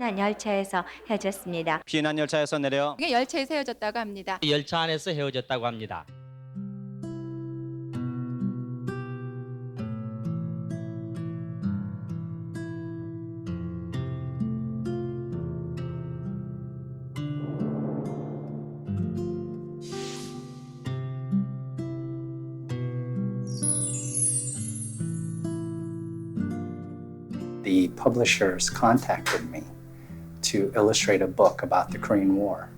피난열차에서 헤어졌습니다. 피난열차에서 내려 이게 열차에서 헤어졌다고 합니다. 열차 안에서 헤어졌다고 합니다. The publishers contacted me to illustrate a book about the Korean War.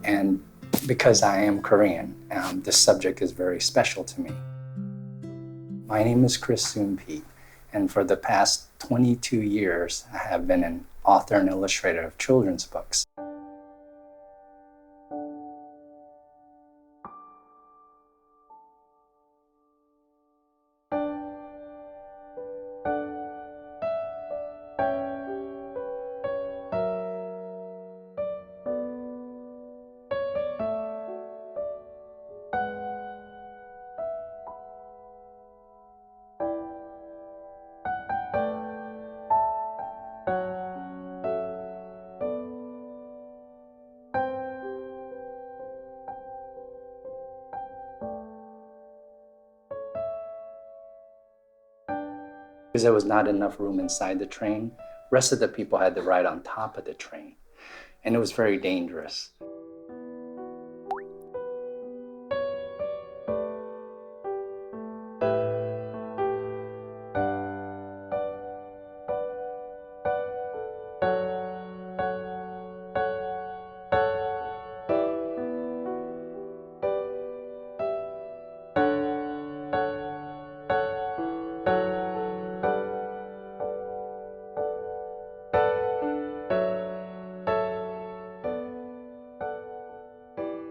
And because I am Korean, this subject is very special to me. My name is Chris Soentpiet, and for the past 22 years, I have been an author and illustrator of children's books. Because there was not enough room inside the train, rest of the people had to ride on top of the train. And it was very dangerous.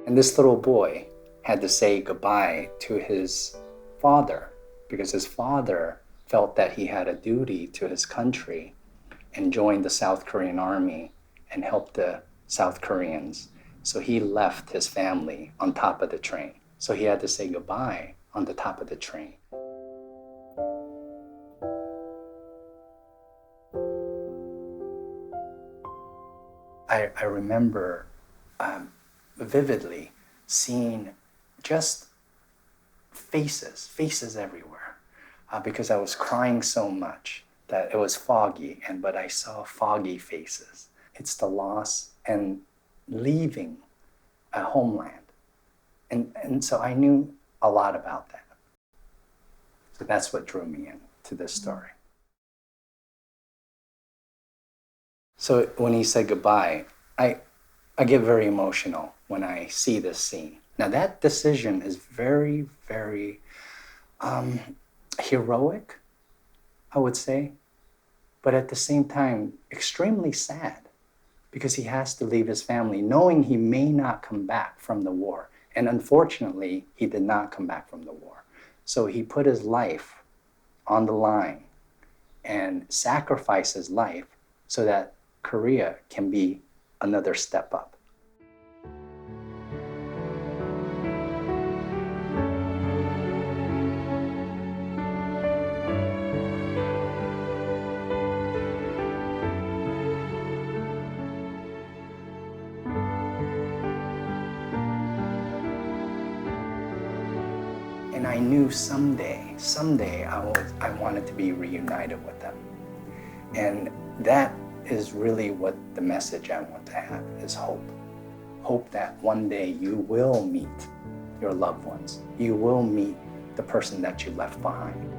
And this little boy had to say goodbye to his father because his father felt that he had a duty to his country and joined the South Korean army and helped the South Koreans. So he left his family on top of the train. So he had to say goodbye on the top of the train. I remember vividly seeing just faces everywhere because I was crying so much that it was foggy, but I saw foggy faces. It's the loss and leaving a homeland. And so I knew a lot about that. So that's what drew me in to this story. So when he said goodbye, I get very emotional when I see this scene. Now that decision is very, very heroic, I would say, but at the same time, extremely sad because he has to leave his family knowing he may not come back from the war. And unfortunately, he did not come back from the war. So he put his life on the line and sacrificed his life so that Korea can be another step up. And I knew someday I wanted to be reunited with them. And that is really what the message I want to have is hope. Hope that one day you will meet your loved ones. You will meet the person that you left behind.